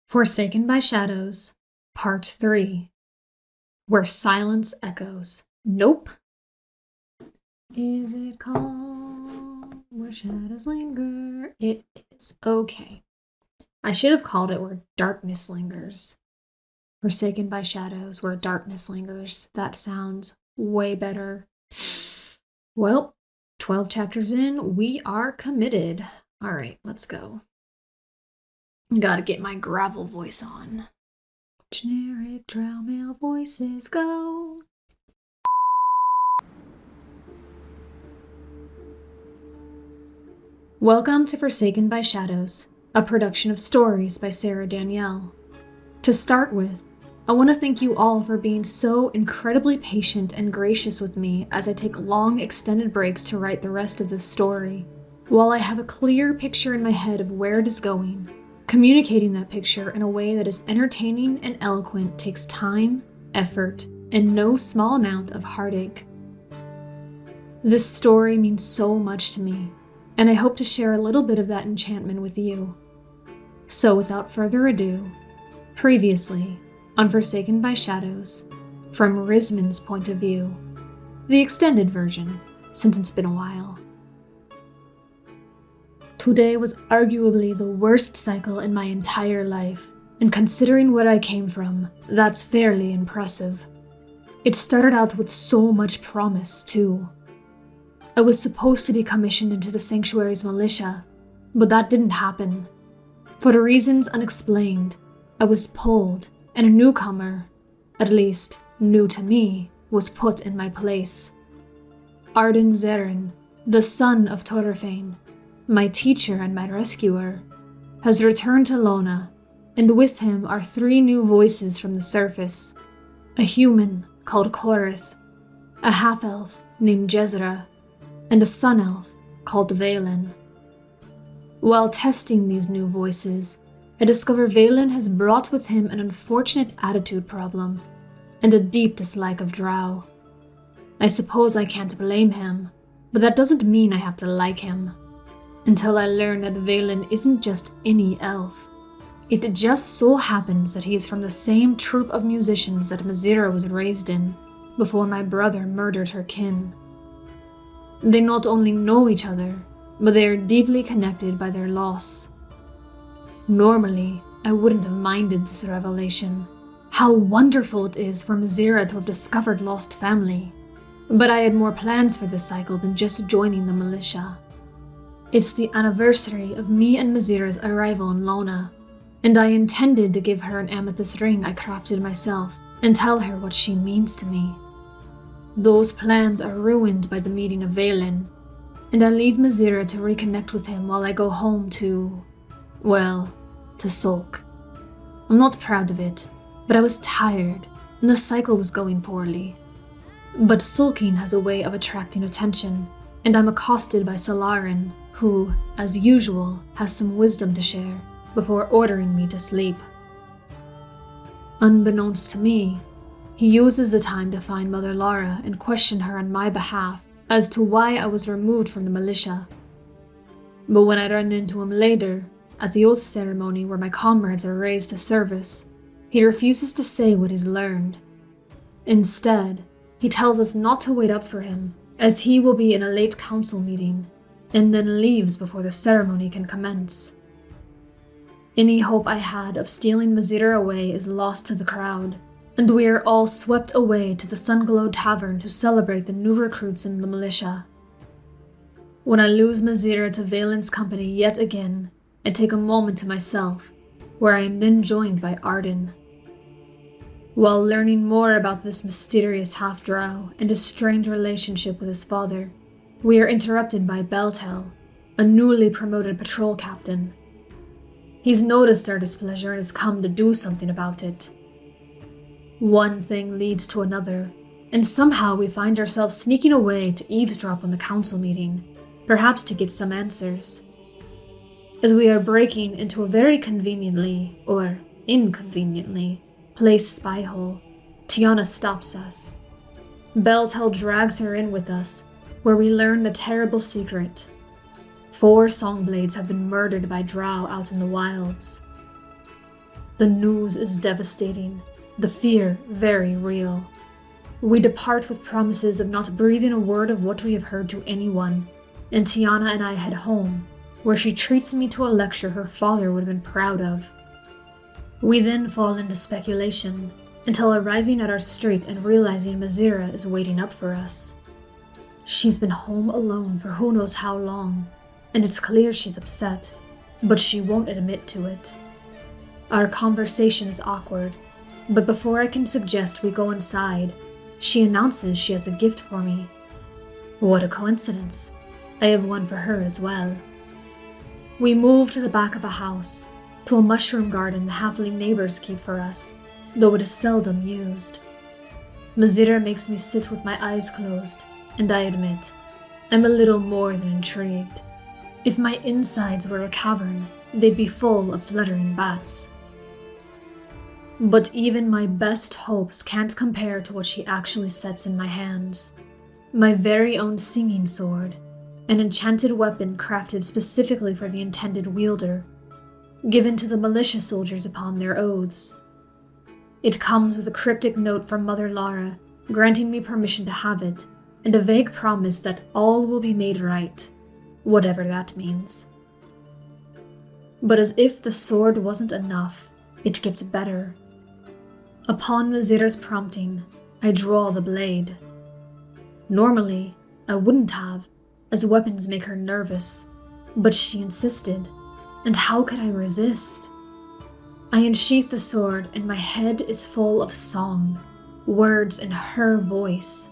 Forsaken by Shadows, Part 3. Where Silence Echoes. Nope. Is it calm where shadows linger? It is. Okay. I should have called it Where Darkness Lingers. Forsaken by Shadows, Where Darkness Lingers. That sounds way better. Well, 12 chapters in, we are committed. All right, let's go. Gotta get my gravel voice on. Generic drow male voices go. Welcome to Forsaken by Shadows, a production of Stories by Sarah Danielle. To start with, I want to thank you all for being so incredibly patient and gracious with me as I take long extended breaks to write the rest of this story. While I have a clear picture in my head of where it is going, communicating that picture in a way that is entertaining and eloquent takes time, effort, and no small amount of heartache. This story means so much to me, and I hope to share a little bit of that enchantment with you. So without further ado, previously on Forsaken by Shadows, from Risman's point of view, the extended version, since it's been a while. Today was arguably the worst cycle in my entire life, and considering where I came from, that's fairly impressive. It started out with so much promise, too. I was supposed to be commissioned into the Sanctuary's militia, but that didn't happen. For reasons unexplained, I was pulled, and a newcomer, at least new to me, was put in my place. Arden Zeren, the son of Torafein, my teacher and my rescuer, has returned to Lona, and with him are 3 new voices from the surface. A human called Korith, a half-elf named Jezra, and a sun-elf called Valen. While testing these new voices, I discover Valen has brought with him an unfortunate attitude problem, and a deep dislike of drow. I suppose I can't blame him, but that doesn't mean I have to like him. Until I learn that Valen isn't just any elf. It just so happens that he is from the same troupe of musicians that Mazira was raised in, before my brother murdered her kin. They not only know each other, but they are deeply connected by their loss. Normally, I wouldn't have minded this revelation. How wonderful it is for Mazira to have discovered lost family. But I had more plans for this cycle than just joining the militia. It's the anniversary of me and Mazira's arrival in Lona, and I intended to give her an amethyst ring I crafted myself and tell her what she means to me. Those plans are ruined by the meeting of Valen, and I leave Mazira to reconnect with him while I go home to sulk. I'm not proud of it, but I was tired, and the cycle was going poorly. But sulking has a way of attracting attention, and I'm accosted by Salarin, who, as usual, has some wisdom to share, before ordering me to sleep. Unbeknownst to me, he uses the time to find Mother Lara and question her on my behalf as to why I was removed from the militia. But when I run into him later, at the oath ceremony where my comrades are raised to service, he refuses to say what he's learned. Instead, he tells us not to wait up for him, as he will be in a late council meeting, and then leaves before the ceremony can commence. Any hope I had of stealing Mazira away is lost to the crowd, and we are all swept away to the Sunglow Tavern to celebrate the new recruits in the militia. When I lose Mazira to Valen's company yet again, I take a moment to myself, where I am then joined by Arden. While learning more about this mysterious half-drow and his strained relationship with his father, we are interrupted by Beltel, a newly promoted patrol captain. He's noticed our displeasure and has come to do something about it. One thing leads to another, and somehow we find ourselves sneaking away to eavesdrop on the council meeting, perhaps to get some answers. As we are breaking into a very conveniently, or inconveniently, placed spy hole, Tiana stops us. Beltel drags her in with us, where we learn the terrible secret. 4 Songblades have been murdered by drow out in the wilds. The news is devastating, the fear very real. We depart with promises of not breathing a word of what we have heard to anyone, and Tiana and I head home, where she treats me to a lecture her father would have been proud of. We then fall into speculation, until arriving at our street and realizing Mazira is waiting up for us. She's been home alone for who knows how long, and it's clear she's upset, but she won't admit to it. Our conversation is awkward, but before I can suggest we go inside, she announces she has a gift for me. What a coincidence. I have one for her as well. We move to the back of a house, to a mushroom garden the halfling neighbors keep for us, though it is seldom used. Mazira makes me sit with my eyes closed, and I admit, I'm a little more than intrigued. If my insides were a cavern, they'd be full of fluttering bats. But even my best hopes can't compare to what she actually sets in my hands. My very own singing sword, an enchanted weapon crafted specifically for the intended wielder, given to the militia soldiers upon their oaths. It comes with a cryptic note from Mother Lara, granting me permission to have it, and a vague promise that all will be made right, whatever that means. But as if the sword wasn't enough, it gets better. Upon Mazira's prompting, I draw the blade. Normally, I wouldn't have, as weapons make her nervous, but she insisted, and how could I resist? I unsheath the sword, and my head is full of song, words in her voice.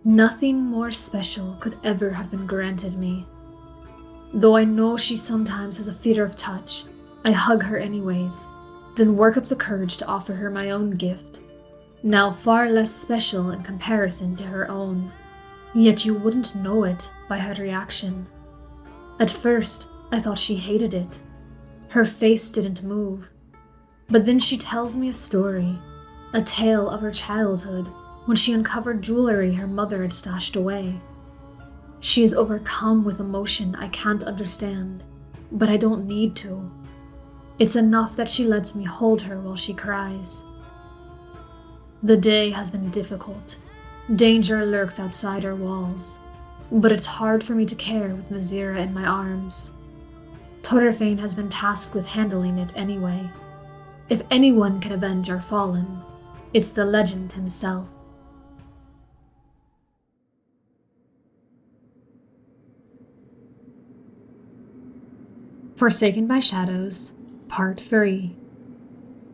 Nothing more special could ever have been granted me. Though I know she sometimes has a fear of touch, I hug her anyways, then work up the courage to offer her my own gift, now far less special in comparison to her own. Yet you wouldn't know it by her reaction. At first, I thought she hated it. Her face didn't move. But then she tells me a story, a tale of her childhood when she uncovered jewelry her mother had stashed away. She is overcome with emotion I can't understand, but I don't need to. It's enough that she lets me hold her while she cries. The day has been difficult. Danger lurks outside our walls, but it's hard for me to care with Mazira in my arms. Torafein has been tasked with handling it anyway. If anyone can avenge our fallen, it's the legend himself. Forsaken by Shadows, Part 3.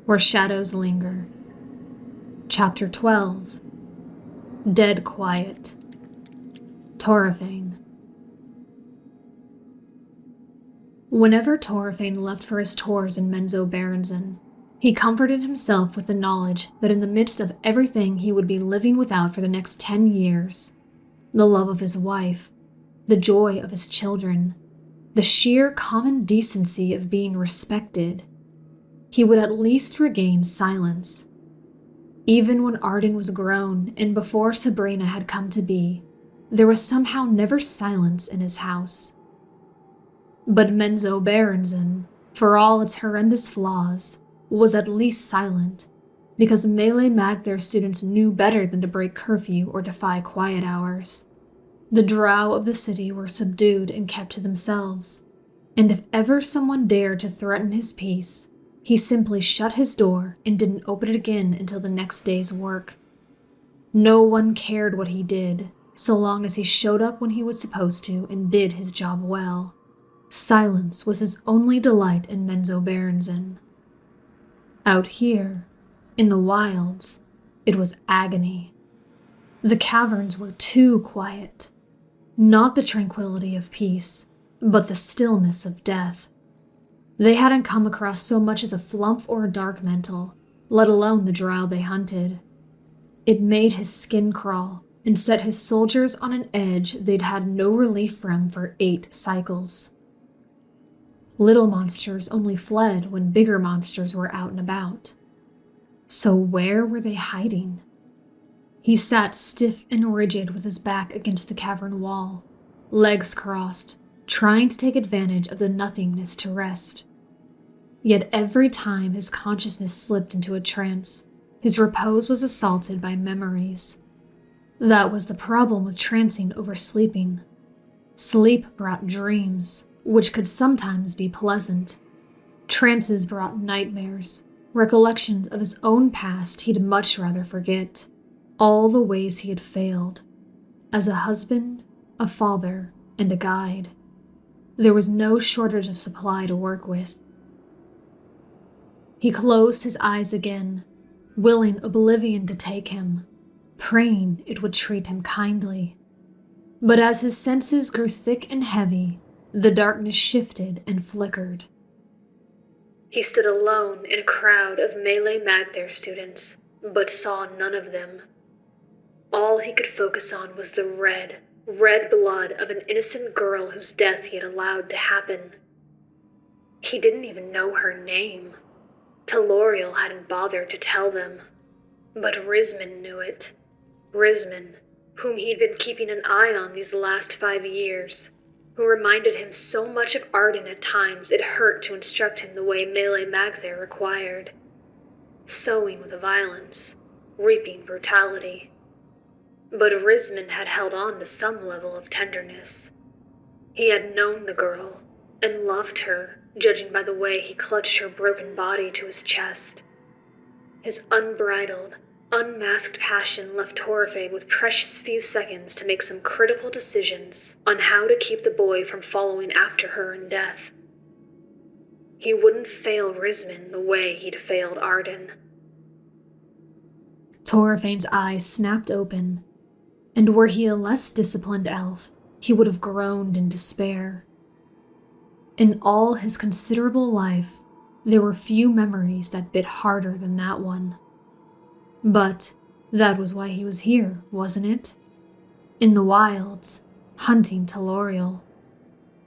Where Shadows Linger. Chapter 12. Dead Quiet. Torafein. Whenever Torafein left for his tours in Menzo Berenzon, he comforted himself with the knowledge that in the midst of everything he would be living without for the next 10 years, the love of his wife, the joy of his children, the sheer common decency of being respected, he would at least regain silence. Even when Arden was grown and before Sabrina had come to be, there was somehow never silence in his house. But Menzo Berenzon, for all its horrendous flaws, was at least silent, because melee Magther students knew better than to break curfew or defy quiet hours. The drow of the city were subdued and kept to themselves, and if ever someone dared to threaten his peace, he simply shut his door and didn't open it again until the next day's work. No one cared what he did, so long as he showed up when he was supposed to and did his job well. Silence was his only delight in Menzo Berenzon. Out here, in the wilds, it was agony. The caverns were too quiet. Not the tranquility of peace, but the stillness of death. They hadn't come across so much as a flump or a dark mental, let alone the drow they hunted. It made his skin crawl and set his soldiers on an edge they'd had no relief from for 8 cycles. Little monsters only fled when bigger monsters were out and about. So where were they hiding? He sat stiff and rigid with his back against the cavern wall, legs crossed, trying to take advantage of the nothingness to rest. Yet every time his consciousness slipped into a trance, his repose was assaulted by memories. That was the problem with trancing over sleeping. Sleep brought dreams, which could sometimes be pleasant. Trances brought nightmares, recollections of his own past he'd much rather forget, all the ways he had failed, as a husband, a father, and a guide. There was no shortage of supply to work with. He closed his eyes again, willing oblivion to take him, praying it would treat him kindly. But as his senses grew thick and heavy, the darkness shifted and flickered. He stood alone in a crowd of Melee Magther students, but saw none of them. All he could focus on was the red blood of an innocent girl whose death he had allowed to happen. He didn't even know her name. Teloriel hadn't bothered to tell them, but Risman knew it. Risman, whom he'd been keeping an eye on these last 5 years, who reminded him so much of Arden at times it hurt to instruct him the way Melee Magther required. Sowing with violence, reaping brutality. But Risman had held on to some level of tenderness. He had known the girl, and loved her, judging by the way he clutched her broken body to his chest. His unbridled, unmasked passion left Torafein with precious few seconds to make some critical decisions on how to keep the boy from following after her in death. He wouldn't fail Risman the way he'd failed Arden. Torafein's eyes snapped open, and were he a less disciplined elf, he would have groaned in despair. In all his considerable life, there were few memories that bit harder than that one. But that was why he was here, wasn't it? In the wilds, hunting Teloriel,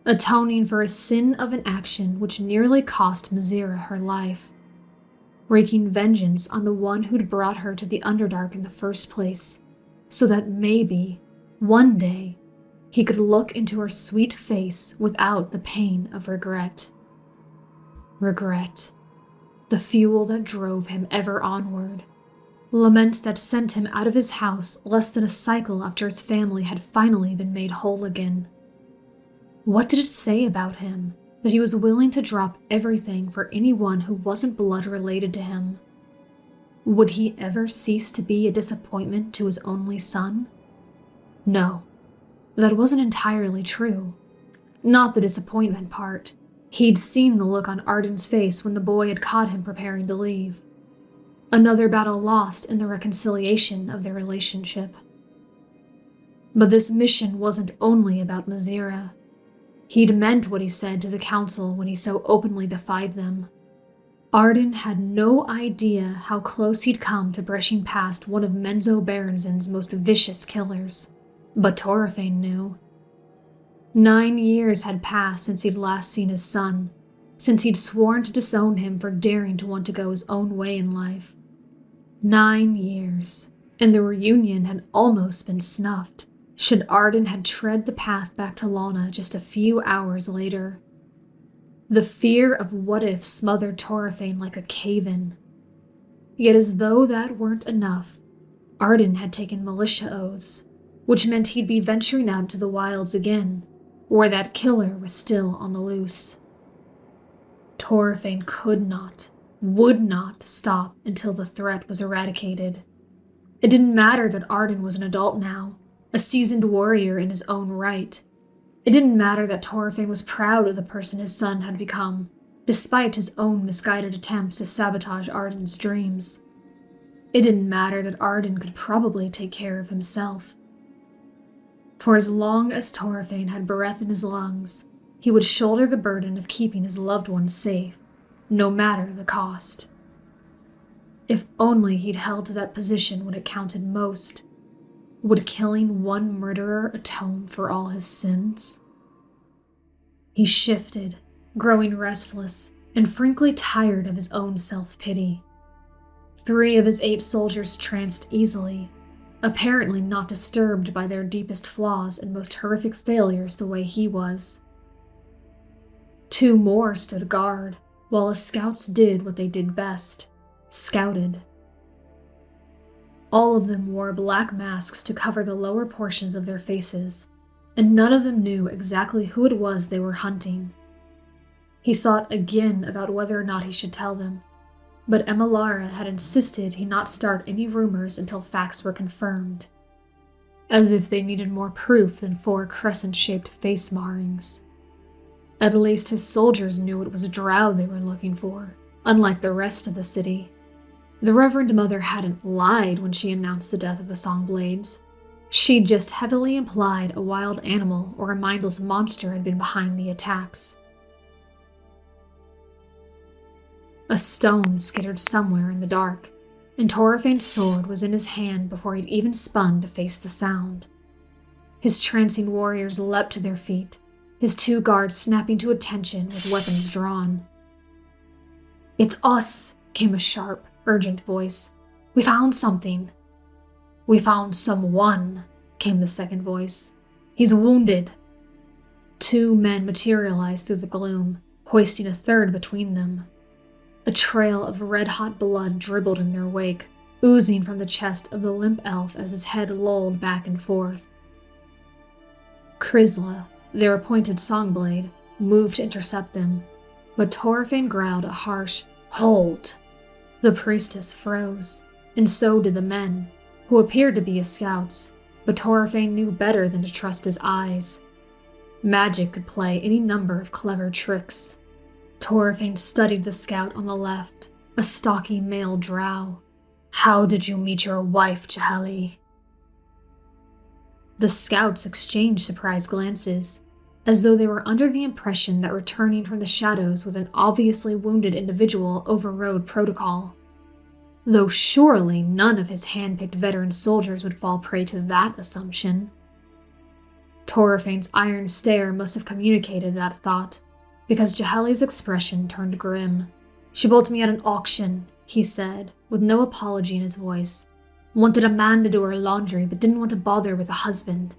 atoning for a sin of an action which nearly cost Mazira her life, wreaking vengeance on the one who'd brought her to the Underdark in the first place, so that maybe, one day, he could look into her sweet face without the pain of regret. Regret. The fuel that drove him ever onward. Laments that sent him out of his house less than a cycle after his family had finally been made whole again. What did it say about him that he was willing to drop everything for anyone who wasn't blood related to him? Would he ever cease to be a disappointment to his only son? No. That wasn't entirely true. Not the disappointment part. He'd seen the look on Arden's face when the boy had caught him preparing to leave. Another battle lost in the reconciliation of their relationship. But this mission wasn't only about Mazira. He'd meant what he said to the council when he so openly defied them. Arden had no idea how close he'd come to brushing past one of Menzo Berenson's most vicious killers. But Torafein knew. 9 years had passed since he'd last seen his son, since he'd sworn to disown him for daring to want to go his own way in life. 9 years, and the reunion had almost been snuffed, should Arden had tread the path back to Lana just a few hours later. The fear of what if smothered Torafein like a cave-in. Yet as though that weren't enough, Arden had taken militia oaths, which meant he'd be venturing out to the wilds again, where that killer was still on the loose. Torafein could not, would not stop until the threat was eradicated. It didn't matter that Arden was an adult now, a seasoned warrior in his own right. It didn't matter that Torafein was proud of the person his son had become, despite his own misguided attempts to sabotage Arden's dreams. It didn't matter that Arden could probably take care of himself. For as long as Torafein had breath in his lungs, he would shoulder the burden of keeping his loved ones safe, no matter the cost. If only he'd held to that position when it counted most. Would killing one murderer atone for all his sins? He shifted, growing restless, and frankly tired of his own self-pity. 3 of his 8 soldiers tranced easily, apparently not disturbed by their deepest flaws and most horrific failures the way he was. 2 more stood guard, while the scouts did what they did best, scouted. All of them wore black masks to cover the lower portions of their faces, and none of them knew exactly who it was they were hunting. He thought again about whether or not he should tell them, but Emma Lara had insisted he not start any rumors until facts were confirmed, as if they needed more proof than 4 crescent-shaped face marrings. At least his soldiers knew it was a drow they were looking for, unlike the rest of the city. The Reverend Mother hadn't lied when she announced the death of the Songblades. She'd just heavily implied a wild animal or a mindless monster had been behind the attacks. A stone skittered somewhere in the dark, and Torafein's sword was in his hand before he'd even spun to face the sound. His trancing warriors leapt to their feet, his 2 guards snapping to attention with weapons drawn. "It's us," came a sharp, urgent voice. "We found something." "We found someone," came the second voice. "He's wounded." 2 men materialized through the gloom, hoisting a third between them. A trail of red-hot blood dribbled in their wake, oozing from the chest of the limp elf as his head lolled back and forth. Chrysla, their appointed Songblade, moved to intercept them, but Torafein growled a harsh, "Hold!" The priestess froze, and so did the men, who appeared to be his scouts, but Torafein knew better than to trust his eyes. Magic could play any number of clever tricks. Torafein studied the scout on the left, a stocky male drow. "How did you meet your wife, Jahali?" The scouts exchanged surprised glances, as though they were under the impression that returning from the shadows with an obviously wounded individual overrode protocol. Though surely none of his hand-picked veteran soldiers would fall prey to that assumption. Torafein's iron stare must have communicated that thought, because Jahali's expression turned grim. "She bought me at an auction," he said, with no apology in his voice. "Wanted a man to do her laundry, but didn't want to bother with a husband.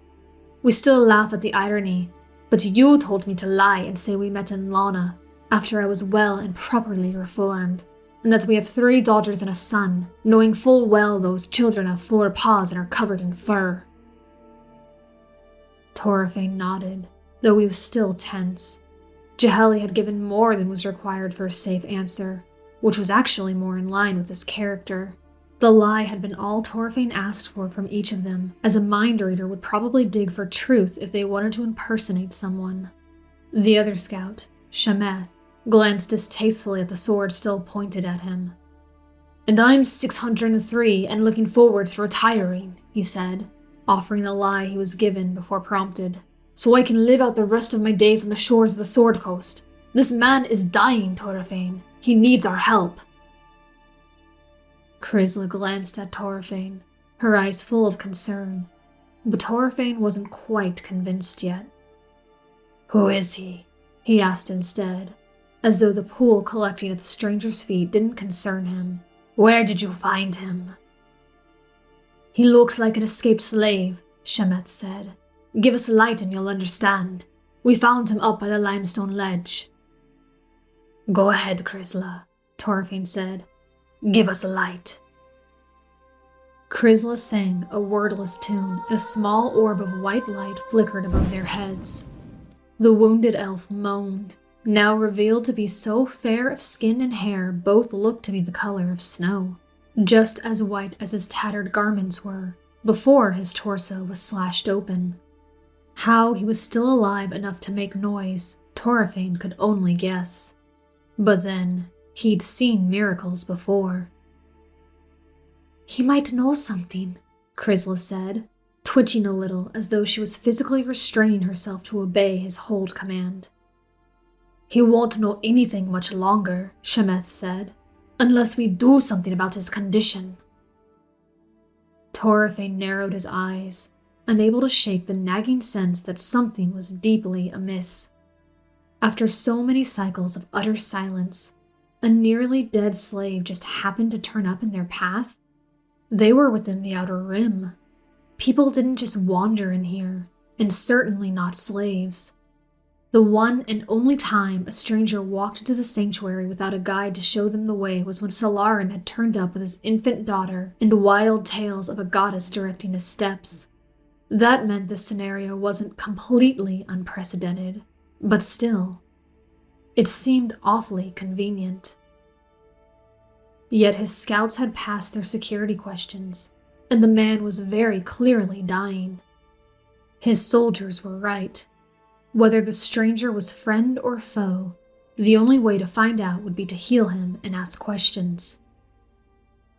We still laugh at the irony, but you told me to lie and say we met in Lana, after I was well and properly reformed, and that we have 3 daughters and a son, knowing full well those children have 4 paws and are covered in fur." Torafein nodded, though he was still tense. Jahali had given more than was required for a safe answer, which was actually more in line with his character. The lie had been all Torafein asked for from each of them, as a mind reader would probably dig for truth if they wanted to impersonate someone. The other scout, Shameth, glanced distastefully at the sword still pointed at him. "And I'm 603 and looking forward to retiring," he said, offering the lie he was given before prompted, "so I can live out the rest of my days on the shores of the Sword Coast. This man is dying, Torafein. He needs our help." Chrysla glanced at Torafein, her eyes full of concern, but Torafein wasn't quite convinced yet. "Who is he?" he asked instead, as though the pool collecting at the stranger's feet didn't concern him. "Where did you find him?" "He looks like an escaped slave," Shameth said. "Give us light and you'll understand. We found him up by the limestone ledge." "Go ahead, Chrysla," Torafein said. "Give us light." Chrysla sang a wordless tune, and a small orb of white light flickered above their heads. The wounded elf moaned, now revealed to be so fair of skin and hair both looked to be the color of snow, just as white as his tattered garments were, before his torso was slashed open. How he was still alive enough to make noise, Torafein could only guess. But then, he'd seen miracles before. "He might know something," Chrysla said, twitching a little as though she was physically restraining herself to obey his hold command. "He won't know anything much longer," Shameth said, "unless we do something about his condition." Torafein narrowed his eyes, unable to shake the nagging sense that something was deeply amiss. After so many cycles of utter silence, a nearly dead slave just happened to turn up in their path? They were within the outer rim. People didn't just wander in here, and certainly not slaves. The one and only time a stranger walked into the sanctuary without a guide to show them the way was when Salarin had turned up with his infant daughter and wild tales of a goddess directing his steps. That meant this scenario wasn't completely unprecedented, but still, it seemed awfully convenient. Yet his scouts had passed their security questions, and the man was very clearly dying. His soldiers were right. Whether the stranger was friend or foe, the only way to find out would be to heal him and ask questions.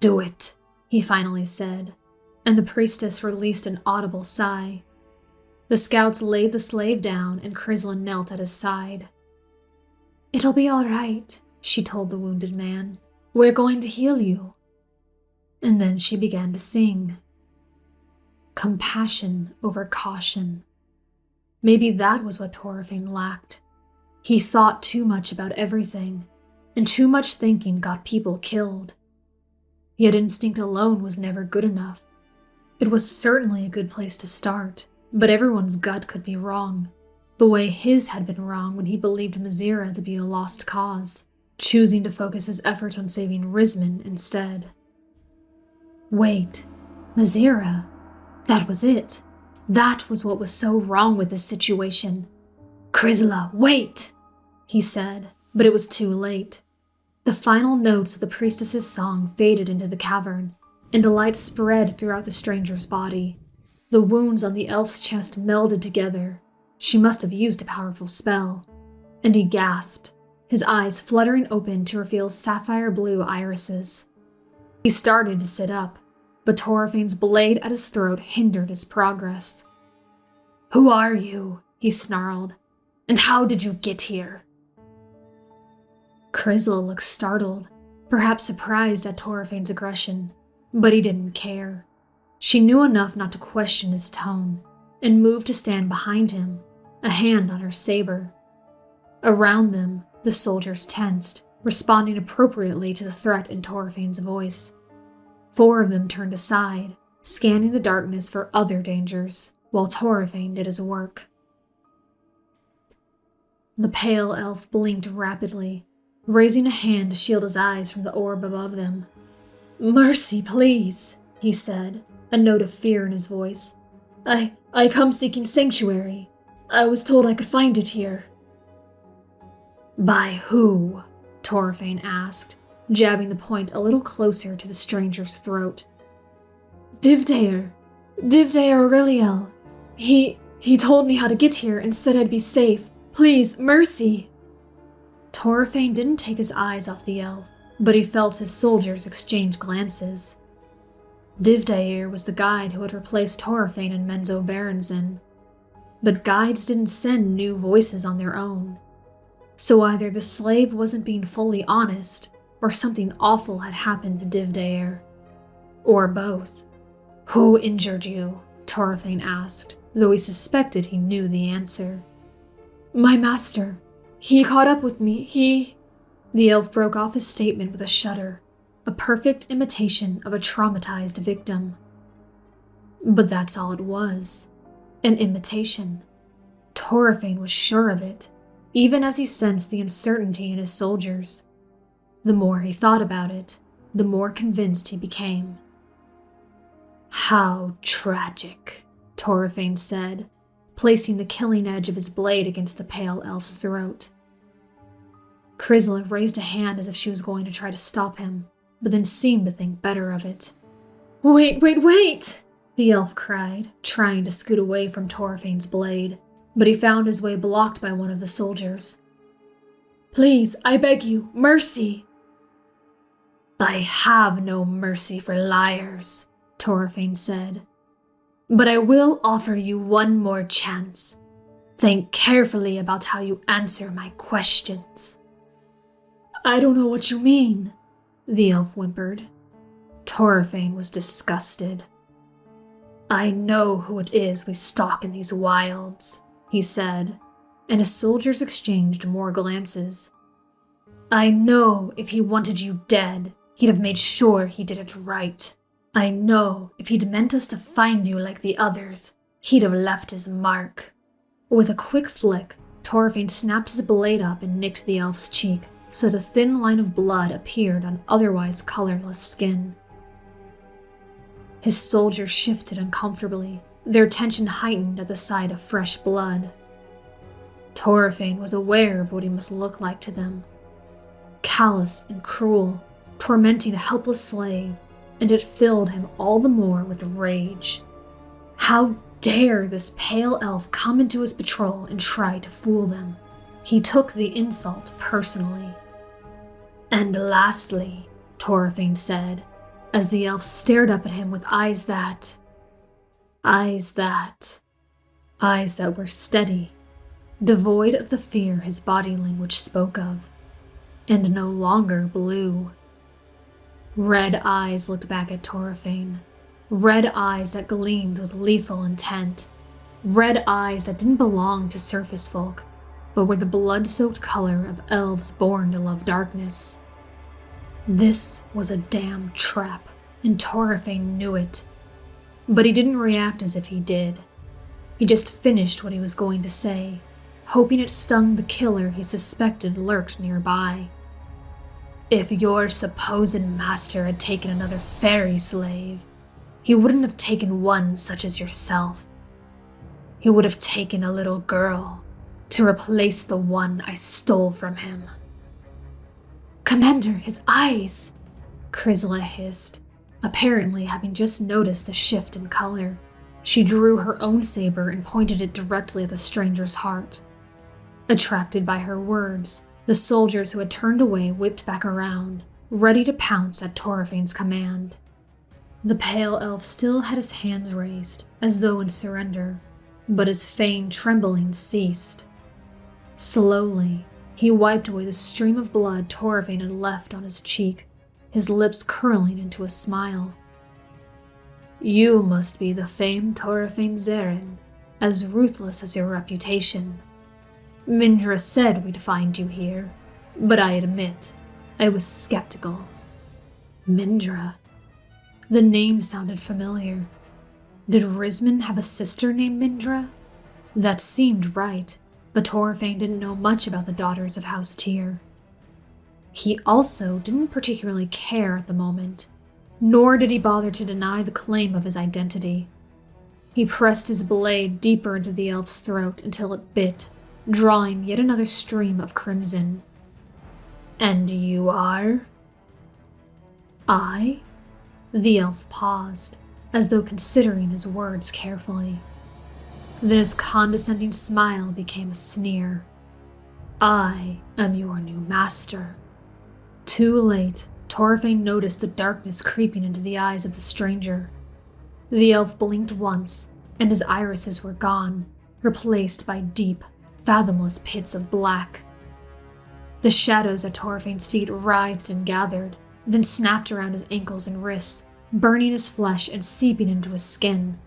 "Do it," he finally said, and the priestess released an audible sigh. The scouts laid the slave down and Crislin knelt at his side. "It'll be all right," she told the wounded man. "We're going to heal you." And then she began to sing. Compassion over caution. Maybe that was what Torafein lacked. He thought too much about everything, and too much thinking got people killed. Yet instinct alone was never good enough. It was certainly a good place to start, but everyone's gut could be wrong, the way his had been wrong when he believed Mazira to be a lost cause, choosing to focus his efforts on saving Rizman instead. Wait, Mazira? That was it. That was what was so wrong with this situation. "Crisla, wait!" he said, but it was too late. The final notes of the priestess's song faded into the cavern, and a light spread throughout the stranger's body. The wounds on the elf's chest melded together. She must have used a powerful spell. And he gasped, his eyes fluttering open to reveal sapphire blue irises. He started to sit up, but Torafein's blade at his throat hindered his progress. "Who are you?" he snarled. "And how did you get here?" Crisla looked startled, perhaps surprised at Torafein's aggression, but he didn't care. She knew enough not to question his tone, and moved to stand behind him, a hand on her saber. Around them, the soldiers tensed, responding appropriately to the threat in Torafein's voice. 4 of them turned aside, scanning the darkness for other dangers, while Torafein did his work. The pale elf blinked rapidly, raising a hand to shield his eyes from the orb above them. "Mercy, please," he said, a note of fear in his voice. I come seeking sanctuary. I was told I could find it here." "By who?" Torafein asked, jabbing the point a little closer to the stranger's throat. Divdair Aureliel. He told me how to get here and said I'd be safe. Please, mercy." Torafein didn't take his eyes off the elf, but he felt his soldiers exchange glances. Divdair was the guide who had replaced Torafein and Menzo Berenson. But guides didn't send new voices on their own. So either the slave wasn't being fully honest, or something awful had happened to Divdair. Or both. "Who injured you?" Torafein asked, though he suspected he knew the answer. "My master. He caught up with me. The elf broke off his statement with a shudder, a perfect imitation of a traumatized victim. But that's all it was. An imitation. Torafein was sure of it, even as he sensed the uncertainty in his soldiers. The more he thought about it, the more convinced he became. "How tragic," Torafein said, placing the killing edge of his blade against the pale elf's throat. Crisla raised a hand as if she was going to try to stop him, but then seemed to think better of it. Wait! The elf cried, trying to scoot away from Torafein's blade, but he found his way blocked by one of the soldiers. "Please, I beg you, mercy!" "I have no mercy for liars," Torafein said. "But I will offer you one more chance. Think carefully about how you answer my questions." "I don't know what you mean," the elf whimpered. Torafein was disgusted. "I know who it is we stalk in these wilds," he said, and his soldiers exchanged more glances. "I know if he wanted you dead, he'd have made sure he did it right. I know if he'd meant us to find you like the others, he'd have left his mark." With a quick flick, Torafein snapped his blade up and nicked the elf's cheek, so that a thin line of blood appeared on otherwise colorless skin. His soldiers shifted uncomfortably, their tension heightened at the sight of fresh blood. Torafein was aware of what he must look like to them. Callous and cruel, tormenting a helpless slave, and it filled him all the more with rage. How dare this pale elf come into his patrol and try to fool them? He took the insult personally. "And lastly," Torafein said, as the elf stared up at him with eyes that were steady, devoid of the fear his body language spoke of, and no longer blue. Red eyes looked back at Torafein, red eyes that gleamed with lethal intent, red eyes that didn't belong to surface folk, but were the blood-soaked color of elves born to love darkness. This was a damn trap, and Torafein knew it. But he didn't react as if he did. He just finished what he was going to say, hoping it stung the killer he suspected lurked nearby. "If your supposed master had taken another fairy slave, he wouldn't have taken one such as yourself. He would have taken a little girl to replace the one I stole from him." "Commander, his eyes!" Chrysla hissed, apparently having just noticed the shift in color. She drew her own saber and pointed it directly at the stranger's heart. Attracted by her words, the soldiers who had turned away whipped back around, ready to pounce at Torafein's command. The pale elf still had his hands raised, as though in surrender, but his feigned trembling ceased. Slowly, he wiped away the stream of blood Torafein had left on his cheek, his lips curling into a smile. "You must be the famed Torafein Zeren, as ruthless as your reputation. Mindra said we'd find you here, but I admit, I was skeptical." Mindra. The name sounded familiar. Did Rizman have a sister named Mindra? That seemed right, but Torafein didn't know much about the daughters of House Tyr. He also didn't particularly care at the moment, nor did he bother to deny the claim of his identity. He pressed his blade deeper into the elf's throat until it bit, drawing yet another stream of crimson. "And you are?" "I?" The elf paused, as though considering his words carefully. Then his condescending smile became a sneer. "I am your new master." Too late, Torafein noticed the darkness creeping into the eyes of the stranger. The elf blinked once, and his irises were gone, replaced by deep, fathomless pits of black. The shadows at Torafein's feet writhed and gathered, then snapped around his ankles and wrists, burning his flesh and seeping into his skin.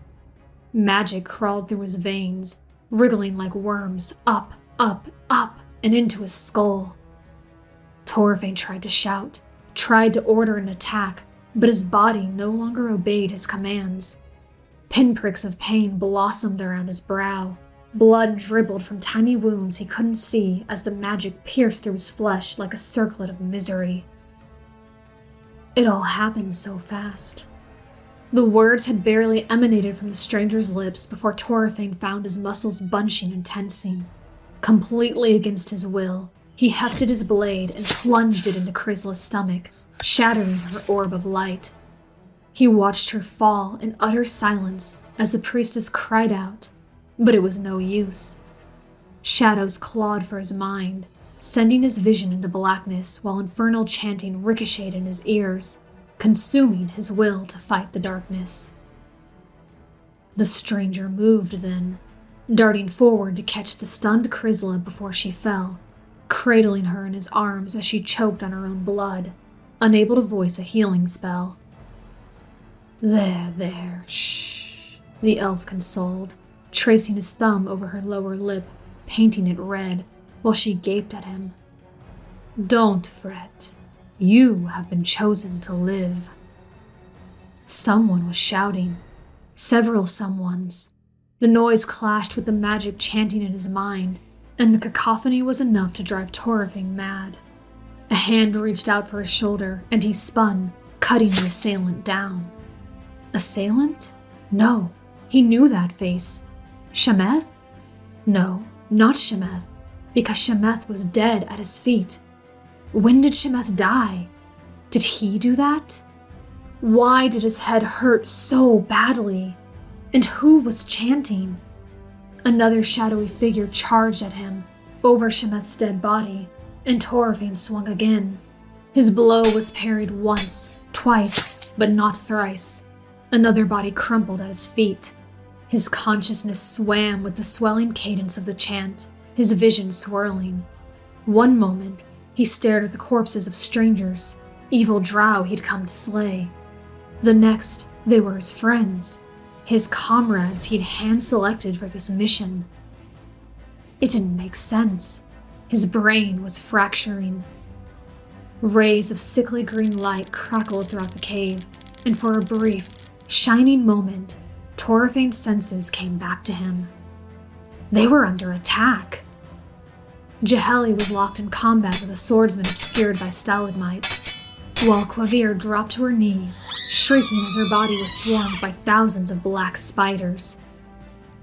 Magic crawled through his veins, wriggling like worms, up, and into his skull. Torafein tried to shout, tried to order an attack, but his body no longer obeyed his commands. Pinpricks of pain blossomed around his brow. Blood dribbled from tiny wounds he couldn't see as the magic pierced through his flesh like a circlet of misery. It all happened so fast. The words had barely emanated from the stranger's lips before Torafein found his muscles bunching and tensing. Completely against his will, he hefted his blade and plunged it into Chrysla's stomach, shattering her orb of light. He watched her fall in utter silence as the priestess cried out, but it was no use. Shadows clawed for his mind, sending his vision into blackness while infernal chanting ricocheted in his ears, consuming his will to fight the darkness. The stranger moved then, darting forward to catch the stunned Chrysla before she fell, cradling her in his arms as she choked on her own blood, unable to voice a healing spell. There, shh, the elf consoled, tracing his thumb over her lower lip, painting it red, while she gaped at him. "Don't fret. You have been chosen to live." Someone was shouting. Several someones. The noise clashed with the magic chanting in his mind, and the cacophony was enough to drive Torafein mad. A hand reached out for his shoulder, and he spun, cutting the assailant down. Assailant? No, he knew that face. Shemeth? No, not Shemeth, because Shemeth was dead at his feet. When did Shemeth die? Did he do that? Why did his head hurt so badly? And who was chanting? Another shadowy figure charged at him, over Shemeth's dead body, and Torafein swung again. His blow was parried once, twice, but not thrice. Another body crumpled at his feet. His consciousness swam with the swelling cadence of the chant, his vision swirling. One moment, he stared at the corpses of strangers, evil drow he'd come to slay. The next, they were his friends, his comrades he'd hand-selected for this mission. It didn't make sense. His brain was fracturing. Rays of sickly green light crackled throughout the cave, and for a brief, shining moment, Torafein's senses came back to him. They were under attack. Jaheli was locked in combat with a swordsman obscured by stalagmites, while Quavir dropped to her knees, shrieking as her body was swarmed by thousands of black spiders.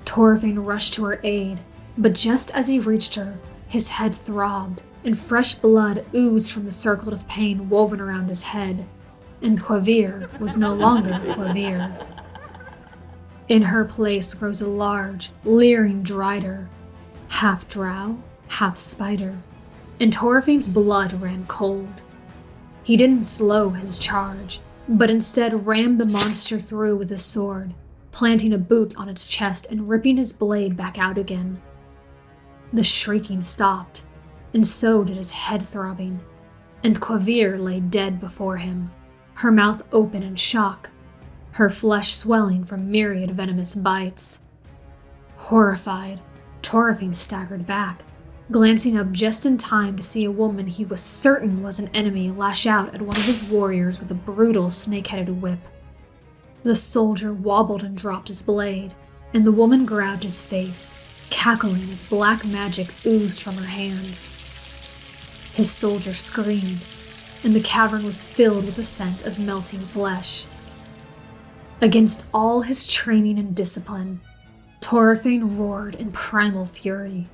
Torafein rushed to her aid, but just as he reached her, his head throbbed, and fresh blood oozed from the circlet of pain woven around his head, and Quavir was no longer Quavir. In her place grows a large, leering drider, half drow, half spider, and Torafein's blood ran cold. He didn't slow his charge, but instead rammed the monster through with his sword, planting a boot on its chest and ripping his blade back out again. The shrieking stopped, and so did his head throbbing, and Quavir lay dead before him, her mouth open in shock, her flesh swelling from myriad venomous bites. Horrified, Torafein staggered back, glancing up just in time to see a woman he was certain was an enemy lash out at one of his warriors with a brutal snake-headed whip. The soldier wobbled and dropped his blade, and the woman grabbed his face, cackling as black magic oozed from her hands. His soldier screamed, and the cavern was filled with the scent of melting flesh. Against all his training and discipline, Torafein roared in primal fury.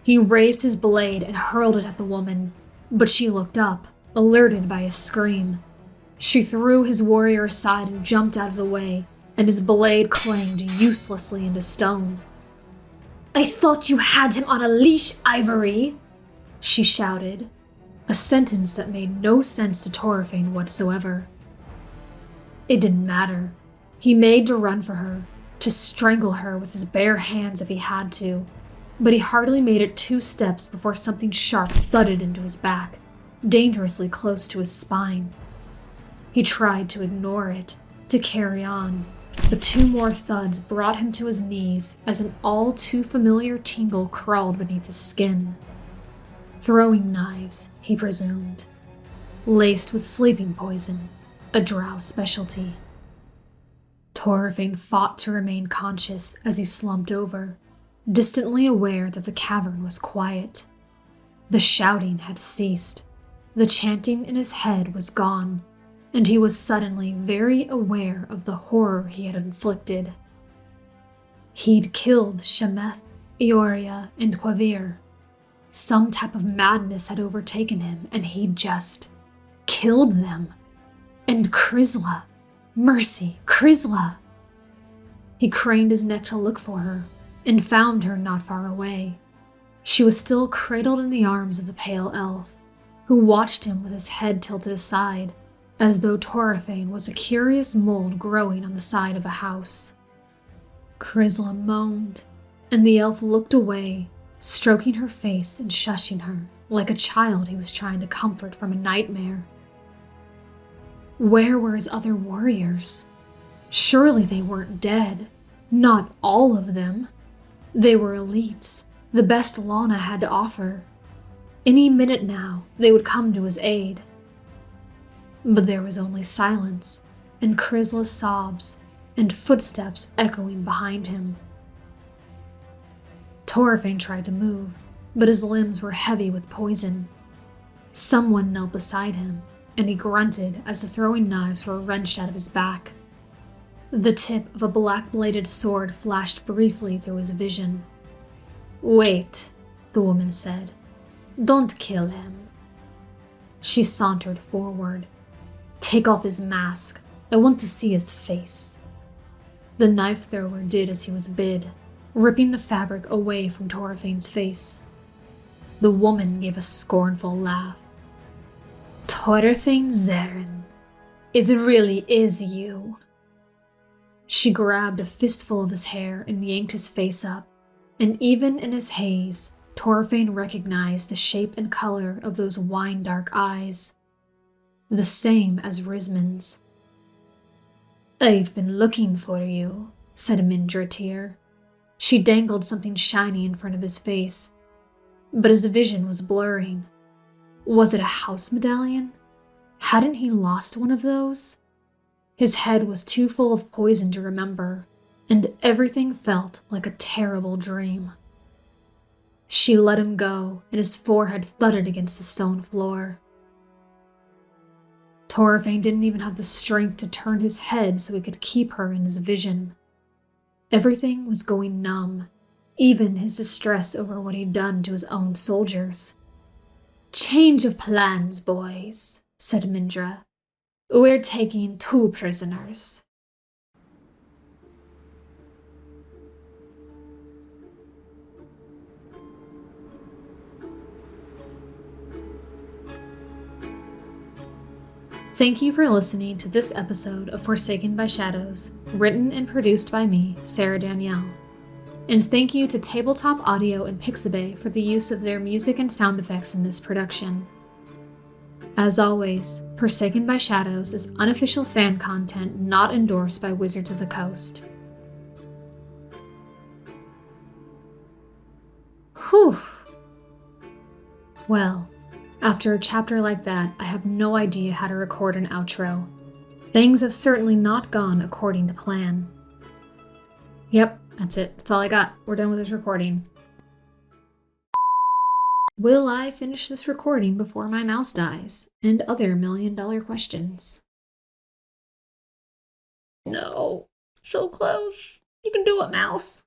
He raised his blade and hurled it at the woman, but she looked up, alerted by his scream. She threw his warrior aside and jumped out of the way, and his blade clanged uselessly into stone. "I thought you had him on a leash, Ivory!" she shouted, a sentence that made no sense to Torafein whatsoever. It didn't matter. He made to run for her, to strangle her with his bare hands if he had to, but he hardly made it 2 steps before something sharp thudded into his back, dangerously close to his spine. He tried to ignore it, to carry on, but 2 more thuds brought him to his knees as an all too familiar tingle crawled beneath his skin. Throwing knives, he presumed, laced with sleeping poison, a drow specialty. Torafein fought to remain conscious as he slumped over, distantly aware that the cavern was quiet. The shouting had ceased, the chanting in his head was gone, and he was suddenly very aware of the horror he had inflicted. He'd killed Shemeth, Ioria, and Quavir. Some type of madness had overtaken him, and he'd just killed them. And Krizla. Mercy, Krizla! He craned his neck to look for her, and found her not far away. She was still cradled in the arms of the pale elf, who watched him with his head tilted aside, as though Torafein was a curious mold growing on the side of a house. Krizla moaned, and the elf looked away, stroking her face and shushing her, like a child he was trying to comfort from a nightmare. Where were his other warriors? Surely they weren't dead. Not all of them. They were elites, the best Lana had to offer. Any minute now, they would come to his aid. But there was only silence, and Krizla's sobs, and footsteps echoing behind him. Torafein tried to move, but his limbs were heavy with poison. Someone knelt beside him, and he grunted as the throwing knives were wrenched out of his back. The tip of a black-bladed sword flashed briefly through his vision. "Wait," the woman said. "Don't kill him." She sauntered forward. "Take off his mask. I want to see his face." The knife thrower did as he was bid, ripping the fabric away from Torafein's face. The woman gave a scornful laugh. "Torafein Zeren, it really is you." She grabbed a fistful of his hair and yanked his face up, and even in his haze, Torafein recognized the shape and color of those wine-dark eyes. The same as Risman's. "I've been looking for you," said Mindra Tyr. She dangled something shiny in front of his face, but his vision was blurring. Was it a house medallion? Hadn't he lost one of those? His head was too full of poison to remember, and everything felt like a terrible dream. She let him go, and his forehead thudded against the stone floor. Torafein didn't even have the strength to turn his head so he could keep her in his vision. Everything was going numb, even his distress over what he'd done to his own soldiers. "Change of plans, boys," said Mindra. "We're taking 2 prisoners." Thank you for listening to this episode of Forsaken by Shadows, written and produced by me, Sarah Danielle. And thank you to Tabletop Audio and Pixabay for the use of their music and sound effects in this production. As always, Forsaken by Shadows is unofficial fan content not endorsed by Wizards of the Coast. Whew. Well, after a chapter like that, I have no idea how to record an outro. Things have certainly not gone according to plan. Yep, that's it. That's all I got. We're done with this recording. Will I finish this recording before my mouse dies? And other million-dollar questions. No. So close. You can do it, mouse.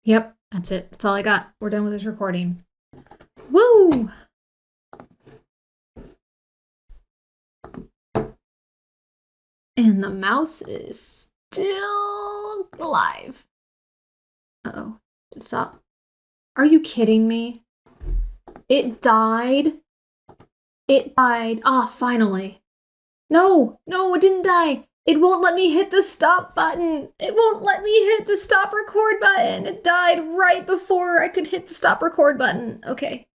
Yep, that's it. That's all I got. We're done with this recording. Woo! And the mouse is still alive. Uh-oh. Stop. Are you kidding me? It died? It died. Ah, finally. No, it didn't die. It won't let me hit the stop button. It won't let me hit the stop record button. It died right before I could hit the stop record button. Okay.